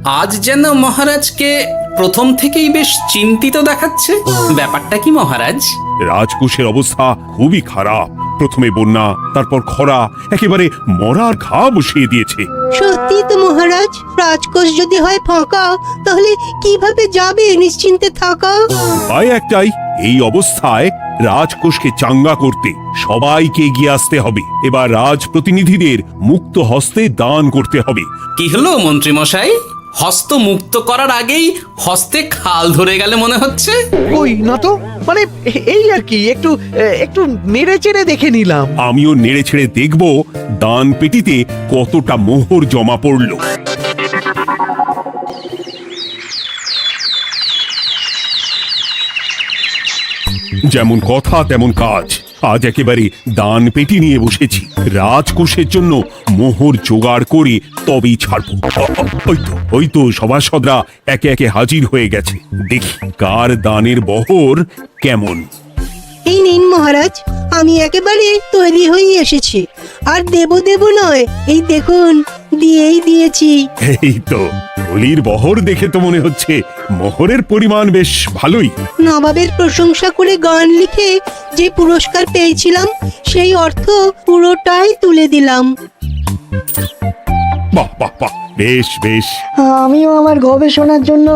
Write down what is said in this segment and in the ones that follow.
আজ যেন মহারাজকে প্রথম থেকেই বেশ চিন্তিত দেখাচ্ছে। ব্যাপারটা কি মহারাজ? রাজকোষের অবস্থা খুবই খারাপ। প্রথমে বন্যা, তারপর খরা, একেবারে মরার ঘা বসিয়ে দিয়েছে। সত্যি তো মহারাজ, রাজকোষ যদি হয় ফাঁকা, তাহলে কিভাবে যাবে নিশ্চিন্তে থাকা? উপায় একটাই, এই অবস্থায় রাজকোষকে চাঙ্গা করতে সবাইকে এগিয়ে আসতে হবে। এবার রাজপ্রতিনিধিদের মুক্ত হস্তে দান করতে হবে। কি হলো মন্ত্রী মশাই, হস্ত মুক্ত করার আগেই হস্তে খাল ধরে গেলে মনে হচ্ছে। কই না তো, মানে এই আর কি, একটু একটু নেড়ে চেড়ে দেখে নিলাম। আমিও নেড়ে ছেড়ে দেখব দান পেটিতে কতটা মোহর জমা পড়লো। যেমন কথা তেমন কাজ। আজ একেবারে দান পেটি নিয়ে বসেছি। রাজকোষের জন্য মোহর জোগাড় করে তবেই ছাড়বো। ওই তো সভাসদরা একে একে হাজির হয়ে গেছে। দেখি কার দানের বহর কেমন। এই নিন মহারাজ, আমি একেবারে তৈরি হয়ে এসেছি। আর দেব নয়, এই দেখুন দিয়েই দিয়েছি। এই তো থলির বহর দেখে তো মনে হচ্ছে মোহরের পরিমাণ বেশ ভালোই। নবাবের প্রশংসা করে গান লিখে যে পুরস্কার পেয়েছিলাম, সেই অর্থ পুরোটাই তুলে দিলাম। বাহ বাহ বাহ, বেশ বেশ। আমিও আমার গবেষণার জন্য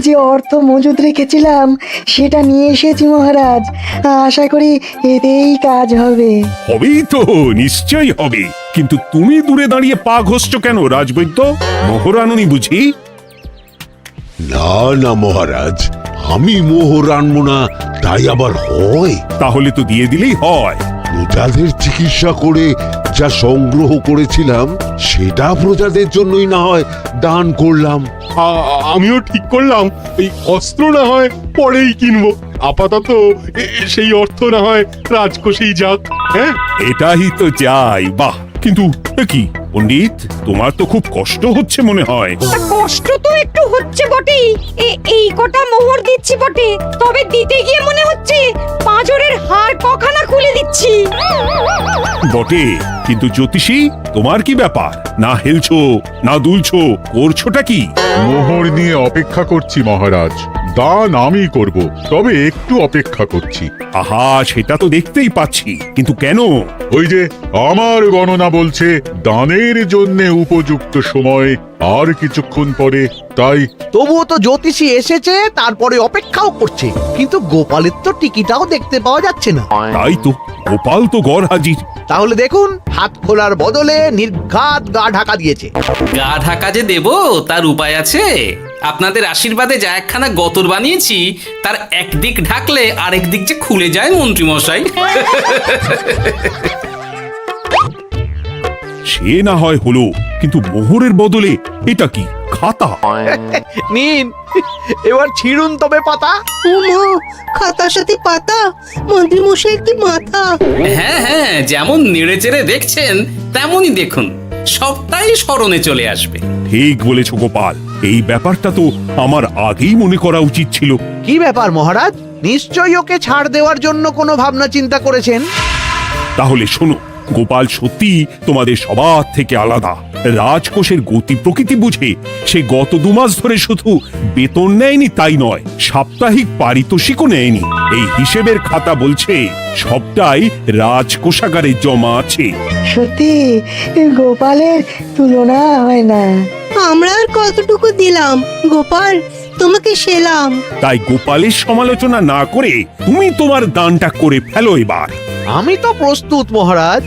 যে অর্থ মজুদ রেখেছিলাম সেটা নিয়ে এসেছি মহারাজ। আশা করি এতেই কাজ হবে। হবেই তো, নিশ্চয়ই হবে। কিন্তু তুমি দূরে দাঁড়িয়ে পা ঘষছো কেন রাজবৈদ্য? মোহর আনুনি বুঝি? না না মহারাজ, আমি মোহর আনবো না তাই আবার হয়? তাহলে তো দিয়ে দিলেই হয়। প্রজাদের চিকিৎসা করে যা সংগ্রহ করেছিলাম সেটা প্রজাদের জন্যই না হয় দান করলাম। আমিও ঠিক করলাম এই অস্ত্র না হয় পরেই কিনবো, আপাতত সেই অর্থ না হয় রাজকোষেই যাক। হ্যাঁ, এটাই তো চাই। বাহ, কিন্তু কি পণ্ডিত, তোমার তো খুব কষ্ট হচ্ছে মনে হয়। কষ্ট তো একটু হচ্ছে বটে, এই কটা মোহর দিচ্ছি বটে, তবে দিতে গিয়ে মনে হচ্ছে পাঁজরের হাড় কখানা খুলে দিচ্ছি। বটে, কিন্তু জ্যোতিষী তোমার কি ব্যাপার? না হেলছো না দুলছো, করছোটা কি? মোহর নিয়ে অপেক্ষা করছি মহারাজ, দান আমি করব, তবে একটু অপেক্ষা করছি। আহা, সেটা তো দেখতেই পাচ্ছি, কিন্তু কেন? ওই যে আমার গণনা বলছে দানের জন্য উপযুক্ত সময় আর কিছুক্ষণ পরে, তাই। তবুও তো জ্যোতিষী এসেছে, তারপরে অপেক্ষাও করছে, কিন্তু গোপালের তো টিকিটাও দেখতে পাওয়া যাচ্ছে না। তাই তো, গোপাল তো গড় হাজির। তাহলে দেখুন, হাত খোলার বদলে নির্ঘাত গা ঢাকা দিয়েছে। গা ঢাকা যে দেব তার উপায় আছে। আপনাদের আশীর্বাদে যা একখানা গতর বানিয়েছি, তার একদিক ঢাকলে আরেক দিক যে খুলে যায় মন্ত্রী মশাই। সে না হয় হলো, কিন্তু মোহরের বদলে এটা কি? খাতা? নিন, এবার ছিড়ুন তবে পাতা। উমা, খাতার সাথে পাতা, মন্ত্রী মশাইয়ের কি মাথা! হ্যাঁ হ্যাঁ, যেমন নেড়ে চেড়ে দেখছেন তেমনই দেখুন, সবটাই স্মরণে চলে আসবে। ঠিক বলেছ গোপাল, এই ব্যাপারটা তো আমার আগেই মনে করা উচিত ছিল। কি ব্যাপার মহারাজ, নিশ্চয়ই ওকে ছাড় দেওয়ার জন্য কোনো ভাবনা চিন্তা করেছেন। তাহলে শোনো, গোপাল সত্যি তোমাদের সবার থেকে আলাদা। রাজকোষের গতি প্রকৃতি বুঝে সে গত 2 মাস ধরে শুধু বেতন নেয়নি তাই নয়, সাপ্তাহিক পারিতোষিকও নেয়নি। এই হিসেবের খাতা বলছে সবটাই রাজকোষাগারে জমা আছে। সত্যি গোপালের তুলনা হয় না। আমরা আর কতটুকু দিলাম গোপাল, তোমাকে সেলাম। তাই গোপালের সমালোচনা না করে তুমি তোমার দানটা করে ফেলো এবার। আমি তো প্রস্তুত মহারাজ।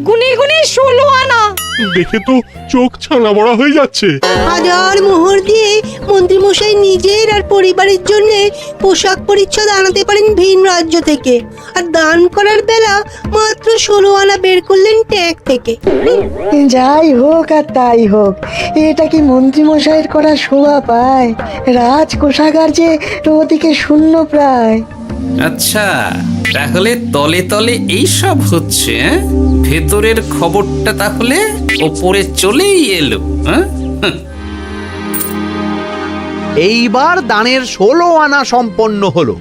গুনে গুনে 16 আনা। দেখে তো চোখ ছানা বড়া হয়ে যাচ্ছে। হাজার মোহর দিয়ে মন্ত্রী মশাই নিজের আর পরিবারের জন্য পোশাক পরিচ্ছদ আনাতে পারেন ভিন রাজ্য থেকে, আর দান করার বেলা মাত্র 16 আনা বের করলেন ট্যাগ থেকে। যাই হোক আর তাই হোক, এটা কি মন্ত্রীমশাইয়ের করা শোভা পায়? রাজকোষাগার যে ওদিকে শূন্য প্রায়। আচ্ছা, তাহলে তলে তলে এই সব হচ্ছে, ভেতরের খবরটা তাহলে ওপরে চলেই এলো। এইবার দানের 16 আনা সম্পন্ন হলো।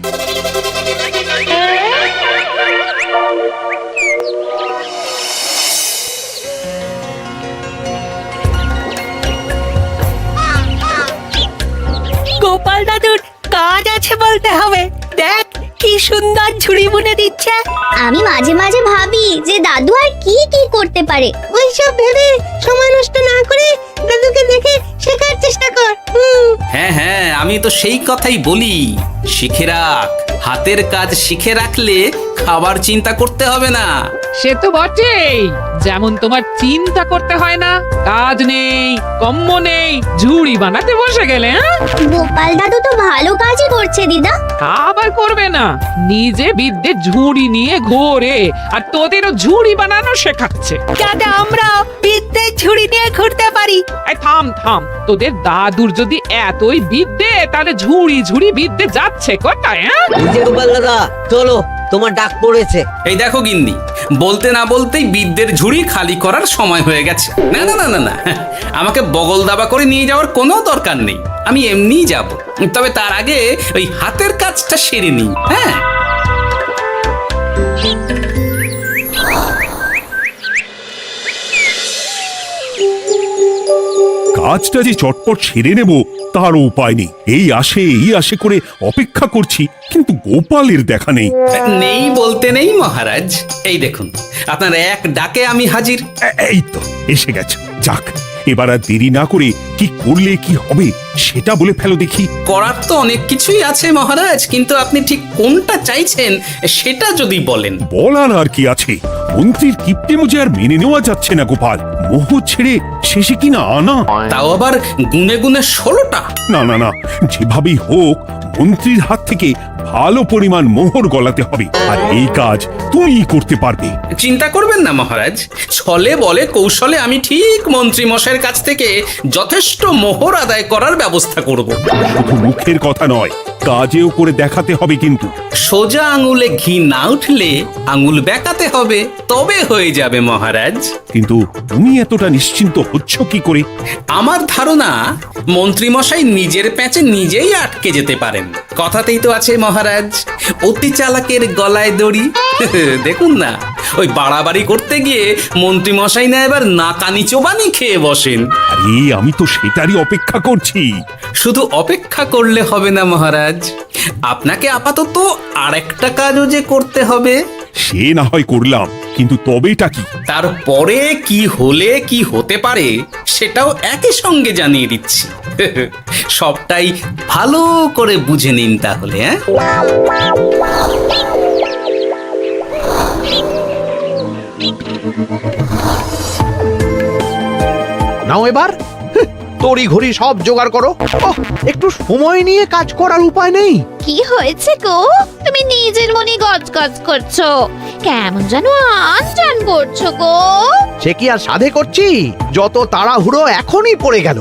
গোপাল দাদুর কাজ আছে বলতে হবে। দেখ কি সুন্দর ঝুড়ি বুনে দিচ্ছে। আমি মাঝে মাঝে ভাবি যে দাদু আর কি কি করতে পারে। ওইসব ভেবে সময় নষ্ট না করে দাদুকে দেখে শেখার চেষ্টা কর। হ্যাঁ হ্যাঁ, আমি তো সেই কথাই বলি, শিখে রাখ। হাতের কাজ শিখে রাখলে খাবার চিন্তা করতে হবে না। সে তো বটেই, যেমন তোমার চিন্তা করতে হয় না, কাজ নেই, কম্ম নেই, ঝুড়ি বানাতে বসে গেলে। গোপাল দাদু তো ভালো কাজই করছে দিদা। আবার করবে না, নিজে বিদ্যে ঝুড়ি নিয়ে ঘোরে আর তোদেরও ঝুড়ি বানানো শেখাচ্ছে। যাতে আমরা বিদ্যে ঝুড়ি নিয়ে ঘুরতে পারি। এই থাম থাম, তোদের দাদুর যদি এতই বিদ্যে, তাহলে ঝুড়ি ঝুড়ি বিদ্যে যাচ্ছে কোথায়? গোপাল দাদা চলো, তোমার ডাক পড়েছে। এই দেখো গিন্নি, বলতে না বলতেই বিদ্যের ঝুড়ি খালি করার সময় হয়ে গেছে। না না না না না, আমাকে বগল দাবা করে নিয়ে যাওয়ার কোনো দরকার নেই, আমি এমনিই যাব। তবে তার আগে ওই হাতের কাজটা সেরে নিই। হ্যাঁ, কাজটা যে চটপট সেরে নেব তার উপায় নেই। এই আসে করে অপেক্ষা করছি, কিন্তু গোপালের দেখা নেই। নেই বলতে নেই মহারাজ, এই দেখুন আপনার এক ডাকে আমি হাজির। এই তো এসে গেছে। যাক, এবার আর দেরি না করে কি করলে কি হবে সেটা বলে ফেলো দেখি। করার তো অনেক কিছুই আছে মহারাজ, কিন্তু আপনি ঠিক কোনটা চাইছেন সেটা যদি বলেন। বলার আর কি আছে, মন্ত্রীর কিপ্টে মুজে আর মেনে নেওয়া যাচ্ছে না গোপাল। মোহ ছেড়ে শেষে কিনা আনা, তাও আবার গুনে গুনে 16টা। না না না, যেভাবেই হোক মন্ত্রীর হাত থেকে ভালো পরিমাণ মোহর গলাতে হবে, আর এই কাজ তুমিই করতে পারবে। চিন্তা করবেন না মহারাজ, ছলে বলে কৌশলে আমি ঠিক মন্ত্রী মশাইয়ের কাছ থেকে যথেষ্ট মোহর আদায় করার ব্যবস্থা করব। শুধু মুখের কথা নয়, কাজেও করে দেখাতে হবে কিন্তু। সোজা আঙুলে ঘি না উঠলে আঙুল বেঁকাতে হবে, তবে হয়ে যাবে মহারাজ। কিন্তু তুমি এতটা নিশ্চিন্ত হচ্ছ কি করে? আমার ধারণা মন্ত্রী মশাই নিজের প্যাঁচে নিজেই আটকে যেতে পারেন। কথাতেই তো আছে মহারাজ, অতি চালাকের গলায় দড়ি। দেখুন না, ওই বাড়াবাড়ি করতে গিয়ে মন্ত্রী মশাই না এবার নাকানি চোবানি খেয়ে বসেন। আরে আমি তো সেটারই অপেক্ষা করছি। শুধু অপেক্ষা করলে হবে না মহারাজ, আপনাকে আপাতত আরেকটা কাজও যে করতে হবে। সে না হয় করলাম, কিন্তু তবেটা কি? তারপরে কি হলে কি হতে পারে সেটাও একই সঙ্গে জানিয়ে দিচ্ছি। সবটাই ভালো করে বুঝে নিন তাহলে। নাও এবার তড়ি ঘড়ি সব জোগাড় করো। একটু সময় নিয়ে কাজ করার উপায় নেই? কি হয়েছে গো, তুমি নিজের মনে গজগজ করছো, কেমন যেন আনজান করছো গো। সে কি আর সাধে করছি, যত তাড়াহুড়ো এখনই পড়ে গেল।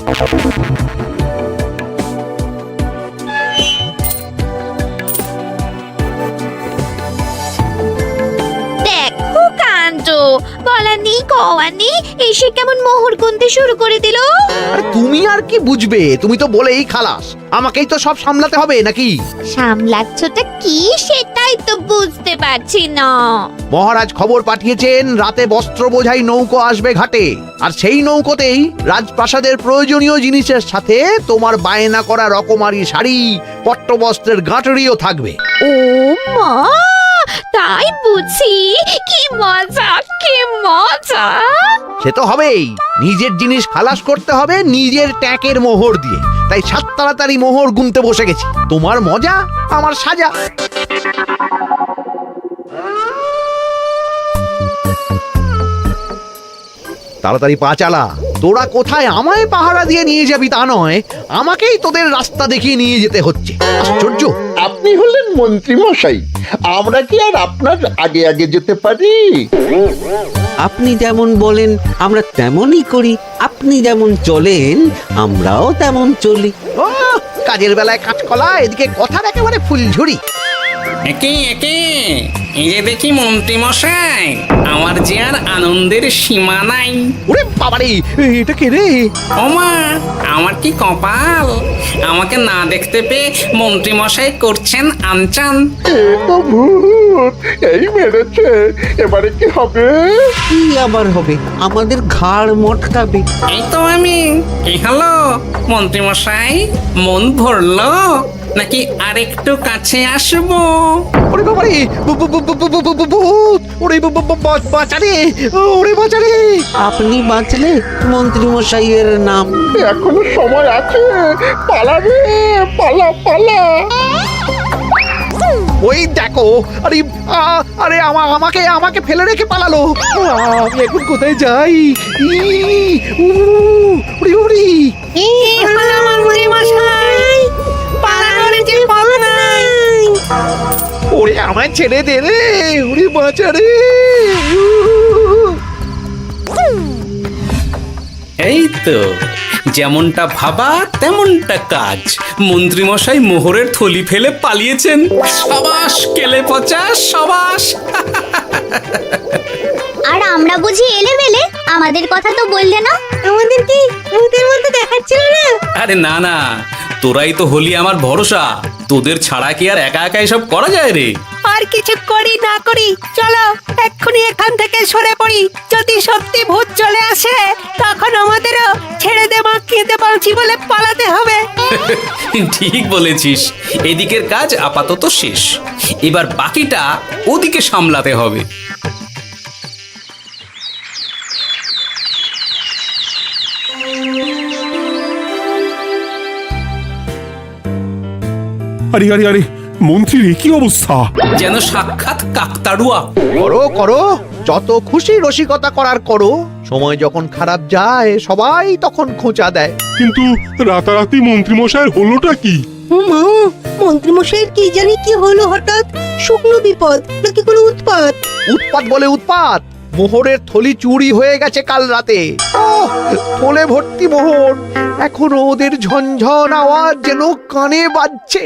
দেখো কাণ্ড, বলার নেই কওয়ার নেই, এসে কেমন মোহর গুনতে শুরু করে দিল। আরে তুমি আর কি বুঝবে, তুমি তো বলেই খালাস, আমাকেই তো সব সামলাতে হবে নাকি? সামলাচ্ছটা কি সেটাই তো বুঝতে পারছি না। মহারাজ খবর পাঠিয়েছেন রাতে বস্ত্র বোঝাই নৌকো আসবে ঘাটে, আর সেই নৌকোতেই রাজপ্রাসাদের প্রয়োজনীয় জিনিসের সাথে তোমার বায়না করা রকমারি শাড়ি, পট্টবস্ত্রের গাঁটরিও থাকবে। ও মা, তাই বুঝি, কি মজা কি মজা। সে তো হবেই, নিজের জিনিস খালাস করতে হবে নিজের ট্যাঁকের মোহর দিয়ে, তাই সাত তাড়াতাড়ি মোহর গুনতে বসে গেছি। তোমার মজা আমার সাজা। তাড়াতাড়ি পা চালা, তোরা কোথায় আমায় পাহারা দিয়ে নিয়ে যাবি তা নয়, আমাকেই তোদের রাস্তা দেখিয়ে নিয়ে যেতে হচ্ছে। আশ্চর্য। আপনি হলেন মন্ত্রী মশাই, আমরা কি আর আপনার আগে আগে যেতে পারি? আপনি যেমন বলেন আমরা তেমনই করি, আপনি যেমন চলেন আমরাও তেমন চলি। ও, কাজের বেলায় কাঁচকলা, এদিকে কথার একেবারে ফুলঝুরি। একে একে এই যে দেখি মন্ত্রী মশাই, আমার যে আর আনন্দের সীমা নাই। ওরে বাবারে, এটা কে রে? ওমা, আমার কি কপাল, আমাকে না দেখতে পেয়ে মন্ত্রী মশাই করছেন আনচান। এ তো ভূত, এই মেরেছে, এবারে কি হবে? কি আবার হবে? আমাদের ঘাড় মটকাবে। এই তো আমি। কি হলো মন্ত্রী মশাই, মন ভরলো নাকি আরেকটু কাছে আসবো? ওরে বাবারে, ভূত! ওরে বাঁচারে, ওরে বাঁচারে! আপনি বাঁচলে মন্ত্রী মশাইয়ের নাম। এখনো সময় আছে, পালা রে, পালা পালা। ওই দেখো, আরে আরে আমাকে আমাকে ফেলে রেখে পালালো। আমি এখন কোথায় যাই? উড়ি উড়ি। ওরে আমায় ছেড়ে দে রে, উড়ি বাঁচা রে। এই তো, যেমনটা ভাবা তেমনটা কাজ। মন্ত্রী মশাই মোহরের থলি ফেলে পালিয়েছেন। সাবাস কেলে পচা, সাবাস। আর আমরা বুঝি এলেবেলে, আমাদের কথা তো বললে না। আমাদের কি ভূতের মতো দেখাচ্ছিল না? আরে না না, তোরাই তো হলি আমার ভরসা। তোদের ছাড়া কি আর একা একা এসব করা যায় রে? আর কিছু করি না করি, চলো এক্ষুনি এখান থেকে সরে পড়ি। যদি সত্যি ভূত চলে আসে, তখন আমাদেরও ছেড়ে দে কেঁদে বাঁচি বলে পালাতে হবে। ঠিক বলেছিস। এদিকের কাজ আপাতত শেষ, এবার বাকিটা ওদিকে সামলাতে হবে। আরে আরে আরে, মন্ত্রীর কি অবস্থা? যেন সাক্ষাৎ কাকতাড়ুয়া। করো করো, যত খুশি রসিকতা করার করো। সময় যখন খারাপ যায়, সবাই তখন খোঁচা দেয়। কিন্তু রাতারাতি মন্ত্রী মশাইয়ের হলোটা কি? মা, মন্ত্রীমশাইয়ের কি জানি কি হলো হঠাৎ? শুকনো বিপদ নাকি কোনো উৎপাত? উৎপাত বলে উৎপাত। মোহরের থলি চুরি হয়ে গেছে কাল রাতে। ওহ, থলে ভর্তি মোহর। এখনো ওদের ঝনঝন আওয়াজ যেন কানে বাজছে।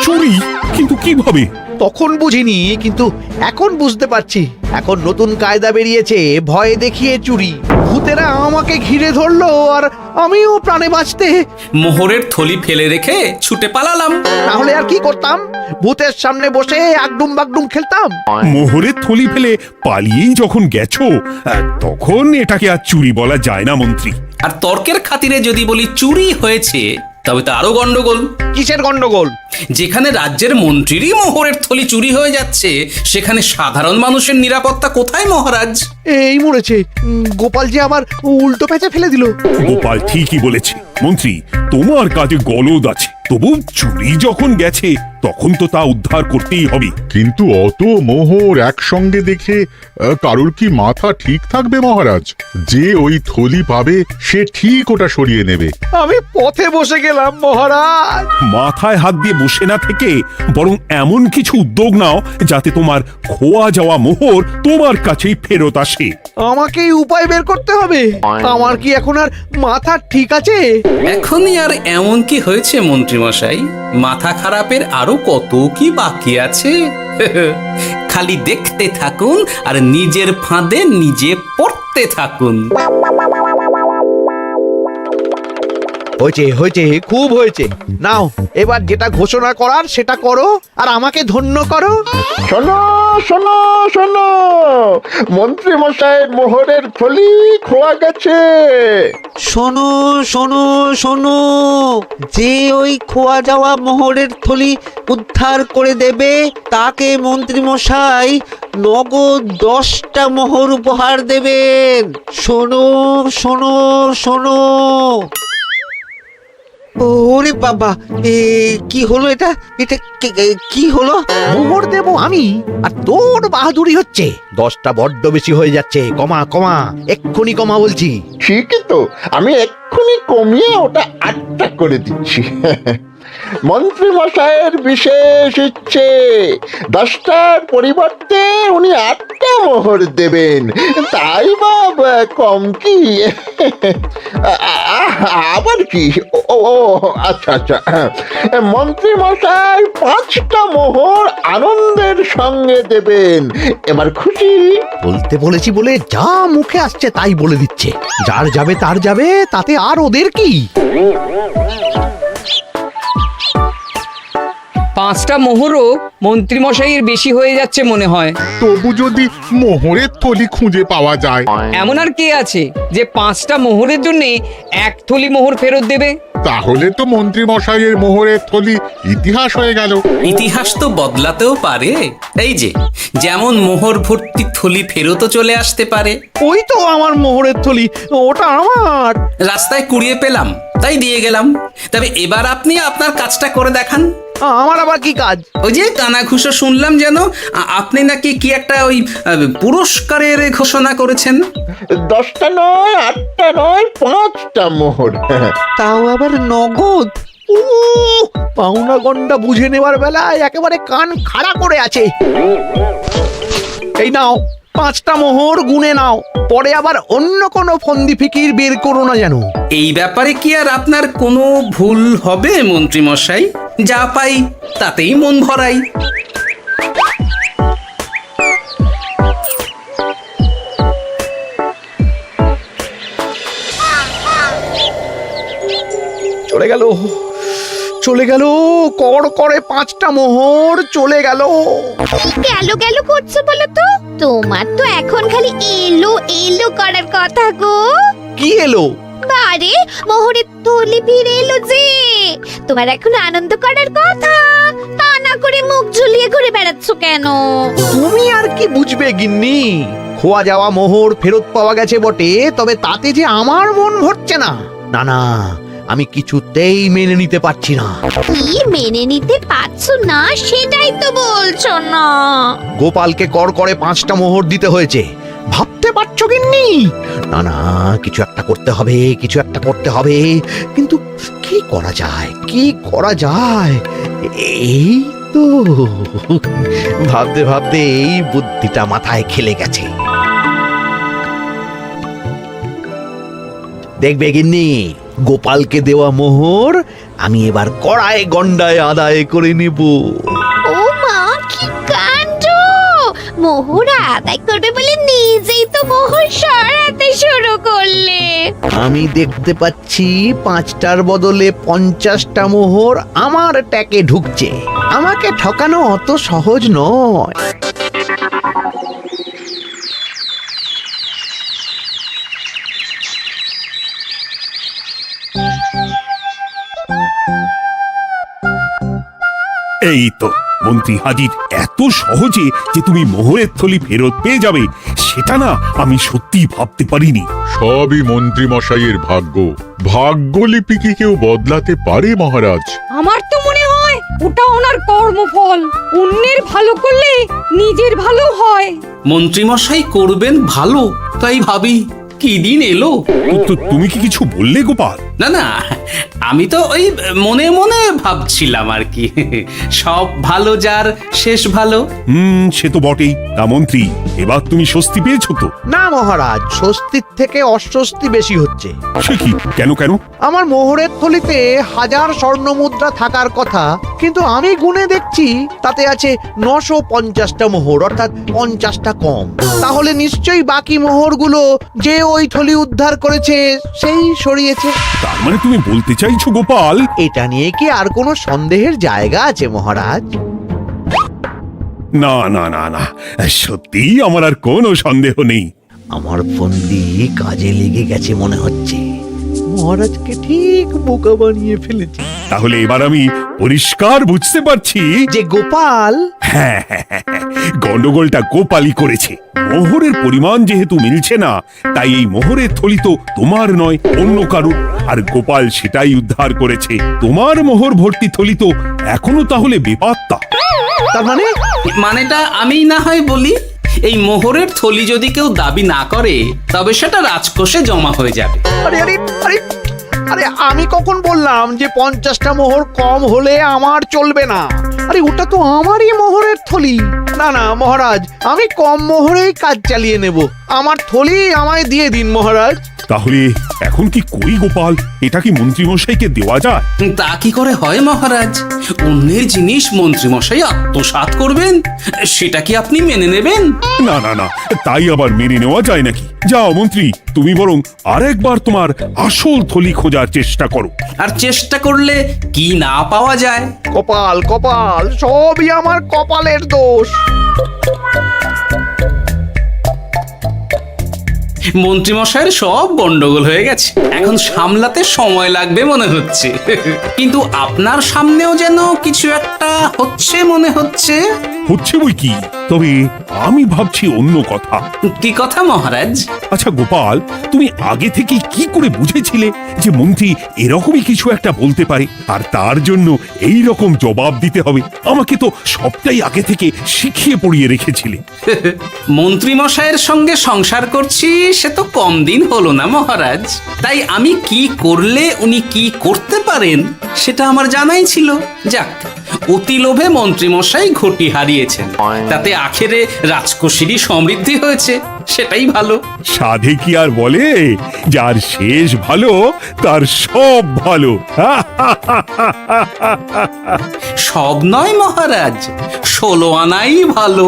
চুরি? কিন্তু কিভাবে? তখন বুঝিনি, কিন্তু এখন বুঝতে পারছি। এখন নতুন কায়দা বেরিয়েছে, ভয় দেখিয়ে চুরি। ভূতেরা আমাকে ঘিরে ধরলো, আর আমিও প্রাণে বাঁচতে মোহরের থলি ফেলে রেখে ছুটে পালালাম। তাহলে আর কি করতাম? ভূতের সামনে বসে আগডুম বাগডুম খেলতাম। মোহরের থলি ফেলে পালিয়েই যখন গেছো, তখন এটাকে আর চুরি বলা যায় না মন্ত্রী। আর তর্কের খাতিরে যদি বলি চুরি হয়েছে, তবে তো আরো গন্ডগোল। কিসের গন্ডগোল? যেখানে রাজ্যের মন্ত্রীরই মোহরের থলি চুরি হয়ে যাচ্ছে, সেখানে সাধারণ মানুষের নিরাপত্তা কোথায় মহারাজ? এই মরেছে, গোপাল যে আবার উল্টো প্যাঁচে ফেলে দিল। গোপাল ঠিকই বলেছে মন্ত্রী, তোমার কাজে গলদ আছে। তবু চুরি যখন গেছে, তখন তো তা উদ্ধার করতেই হবে। কিন্তু অত মোহর একসঙ্গে দেখে কারোর কি মাথা ঠিক থাকবে মহারাজ? যে ওই থলি পাবে সে ঠিক ওটা সরিয়ে নেবে। আমি পথে বসে গেলাম মহারাজ। মাথায় হাত দিয়ে বসে না থেকে বরং এমন কিছু উদ্যোগ নাও যাতে তোমার খোয়া যাওয়া মোহর তোমার কাছেই ফেরত আসে। আমাকেই উপায় বের করতে হবে। আমার কি এখন আর মাথা ঠিক আছে? এখনই আর এমন কি হয়েছে মন্ত্রী মশাই? মাথা খারাপের আরো কত কি বাকি আছে। খালি দেখতে থাকুন আর নিজের ফাঁদে নিজে পড়তে থাকুন। হয়েছে হয়েছে, খুব হয়েছে। নাও, এবার যেটা ঘোষণা করার সেটা করো, আর আমাকে ধন্য করো। শোনো শোনো শোনো, মন্ত্রী মশাইয়ের মোহরের থলি খোয়া গেছে। শোনো শোনো শোনো, যে ওই খোয়া যাওয়া মোহরের থলি উদ্ধার করে দেবে, তাকে মন্ত্রী মশাই নগদ 10টা মোহর উপহার দেবেন। শোনো শোনো শোনো। ওরে বাবা, কি হলো এটা? এটা কি হলো? মোহর দেবো আমি, আর তোর বাহাদুরি হচ্ছে। 10টা বড্ড বেশি হয়ে যাচ্ছে। কমা কমা, এক্ষুনি কমা বলছি। ঠিকই তো, আমি এক্ষুনি কমিয়ে ওটা 8টা করে দিচ্ছি। মন্ত্রী মশাইয়ের বিশেষ ইচ্ছে, 10টার পরিবর্তে উনি 8টা মোহর দেবেন। তাই বা কম কি? আবার কি? ও ও, আচ্ছা আচ্ছা, মন্ত্রী মশাই 5টা মোহর আনন্দের সঙ্গে দেবেন। এবার খুশি? বলতে বলেছি বলে যা মুখে আসছে তাই বলে দিচ্ছে। যার যাবে তার যাবে, তাতে আর ওদের কি? 5টা মোহরও মন্ত্রীমশাইয়ের বেশি হয়ে যাচ্ছে মনে হয়। তবু যদি মোহরের থলি খুঁজে পাওয়া যায়। এমন আর কে আছে যে 5টা মোহরের জন্য 1 থলি মোহর ফেরত দেবে? তাহলে তো মন্ত্রী মশাইয়ের মোহরের থলি ইতিহাস হয়ে গেল। ইতিহাস তো বদলাতেও পারে। এই যে যেমন মোহর ভর্তি থলি ফেরতও চলে আসতে পারে। ওই তো আমার মোহরের থলি, ওটা আমার। রাস্তায় কুড়িয়ে পেলাম তাই দিয়ে গেলাম। তবে এবার আপনি আপনার কাজটা করে দেখান। আমার আবার কি কাজ? ওই যে কানাঘুষো শুনলাম যেন আপনি নাকি কি একটা ওই পুরস্কারের ঘোষণা করেছেন। 10টা নয়, 8টা নয়, 5টা মোহর। তাও আবার নগদ। পাওনা গন্ডা বুঝে নেবার বেলায় একেবারে কান খাড়া করে আছে। এই নাও 5টা মোহর, গুনে নাও। পরে আবার অন্য কোনো ফন্দি ফিকির বের করো না যেন। এই ব্যাপারে কি আর আপনার কোনো ভুল হবে মন্ত্রী মশাই? যা পাই তাতেই মন ভরাই। চলে গেল, চলে গেল, কর করে 5টা মোহর চলে গেল। গেল গেল করছো বলো তো? তোমার তো এখন খালি এলো এলো করার কথা গো। কি এলো? আরে মোহরের থলি ফিরে এলো যে। তোমার এখন আনন্দ করার কথা, তা না করে মুখ ঝুলিয়ে ঘুরে বেড়াচ্ছ কেন? তুমি আর কি বুঝবে গিন্নি? খোয়া যাওয়া মোহর ফেরত পাওয়া গেছে বটে, তবে তাতে যে আমার মন ভরছে না। না না, আমি কিছুতেই মেনে নিতে পারছি না। কি মেনে নিতে পারছো না সেটাই তো বলছো না। গোপালকে কর করে 5টা মোহর দিতে হয়েছে, ভাবতে পারছো গিন্নি? না না, কিছু একটা করতে হবে, কিছু একটা করতে হবে। কিন্তু কি করা যায়, কি করা যায়? এই তো ভাবতে ভাবতে এই বুদ্ধিটা মাথায় খেলে গেছে। দেখবে গিন্নি, গোপালকে দেওয়া মোহর আমি এবার কড়ায় গন্ডায় আদায় করে নিব। ও মা, কি কাণ্ড! মোহর আদায় করবে বলে নিজেই তো মোহর সরাতে শুরু করলে। আমি দেখতে পাচ্ছি 5টার বদলে 50টা মোহর আমার ট্যাকে ঢুকছে। আমাকে ঠকানো অত সহজ নয়। এই তো মন্ত্রী হাজির। এত সহজে যে তুমি মোহরের থলি ফেরত পেয়ে যাবে সেটা না আমি সত্যি ভাবতে পারিনি। সবই মন্ত্রী মশাইয়ের ভাগ্য। ভাগ্যলিপি কি কেউ বদলাতে পারে মহারাজ? আমার তো মনে হয় ওটা ওনার কর্মফল। অন্যের ভালো করলে নিজের ভালো হয়। মন্ত্রী মশাই করবেন ভালো, তাই ভাবি কি দিন এলো। তুমি কি কিছু বললে গোপাল? না না, আমি তো ওই মনে মনে ভাবছিলাম আর কি। সব ভালো যার শেষ ভালো। সে তো বটেই। তা মন্ত্রী, এবার তুমি স্বস্তি পেয়েছো তো? না মহারাজ, স্বস্তির থেকে অস্বস্তি বেশি হচ্ছে। সে কি? কেন কেন? আমার মোহরের থলিতে 1000 স্বর্ণ মুদ্রা থাকার কথা, কিন্তু আমি গুনে দেখছি তাতে আছে 950টা মোহর, অর্থাৎ 50টা কম। তাহলে নিশ্চয়ই বাকি মোহরগুলো যে ওই থলি উদ্ধার করেছে সেই সরিয়েছে। তার মানে তুমি বলতে চাইছো গোপাল? এটা নিয়ে কি আর কোনো সন্দেহের জায়গা আছে মহারাজ? না না না না, সত্যি আমার আর কোনো সন্দেহ নেই। আমার ফন্দি কাজে লেগে গেছে মনে হচ্ছে। মহারাজকে ঠিক বোকা বানিয়ে ফেলেছি। তাহলে এবার আমি পরিষ্কার বুঝতে পারছি যে গোপাল, হ্যাঁ, গন্ডগোলটা গোপালই করেছে। মোহরের পরিমাণ যেহেতু মিলছে না, তাই এই মোহরের থলি তো তোমার নয়, অন্য কারুর। আর গোপাল সেটাই উদ্ধার করেছে। তোমার মোহর ভর্তি থলি তো এখনো তাহলে বেপাত্তা। তার মানে? মানেটা আমি না হয় বলি। এই মোহরের থলি যদি কেউ দাবি না করে তবে সেটা রাজকোষে জমা হয়ে যাবে। আরে আরে আরে আরে, আমি কখন বললাম যে 50টা মোহর কম হলে আমার চলবে না? আরে ওটা তো আমারই মোহরের থলি। না না মহারাজ, আমি কম মোহরেই কাজ চালিয়ে নেব। আমার থলি আমায় দিয়ে দিন মহারাজ। তাহলে এখন কি করি গোপাল? এটা কি মন্ত্রীমশাইকে দেওয়া যায়? তা কি করে হয় মহারাজ? অন্যের জিনিস মন্ত্রীমশাই আত্মসাৎ করবেন, সেটা কি আপনি মেনে নেবেন? না না না, তাই আবার মেনে নেওয়া যায় নাকি? যাও মন্ত্রী, তুমি বরং আরেকবার তোমার আসল থলি খোঁজার চেষ্টা করো। আর চেষ্টা করলে কি না পাওয়া যায়? কপাল কপাল, সবই আমার কপালের দোষ। মন্ত্রীমশাইয়ের সব গন্ডগোল হয়ে গেছে, এখন সামলাতে সময় লাগবে মনে হচ্ছে। কিন্তু আপনার সামনেও যেন কিছু একটা হচ্ছে মনে হচ্ছে। হচ্ছে বই কি, তবে আমি ভাবছি অন্য কথা। কি কথা মহারাজ? আচ্ছা গোপাল, তুমি আগে থেকে কি করে বুঝেছিলে যে মন্ত্রী এরকমই কিছু একটা বলতে পারে, আর তার জন্য এই রকম জবাব দিতে হবে? আমাকে তো সবটাই আগে থেকে শিখিয়ে পড়িয়ে রেখেছিলে। মন্ত্রীমশাইয়ের সঙ্গে সংসার করছি সে তো কম দিন হলো না মহারাজ, তাই আমি কি করলে উনি কি করতে পারেন সেটা আমার জানাই ছিল। যাক, অতি লোভে মন্ত্রীমশাই ঘটি হারিয়েছেন, তাতে আখেরে রাজকোষেরই সমৃদ্ধি হয়েছে, সেটাই ভালো। সাধে কি আর বলে, যার শেষ ভালো তার সব ভালো। সব নয় মহারাজ, 16 আনাই ভালো।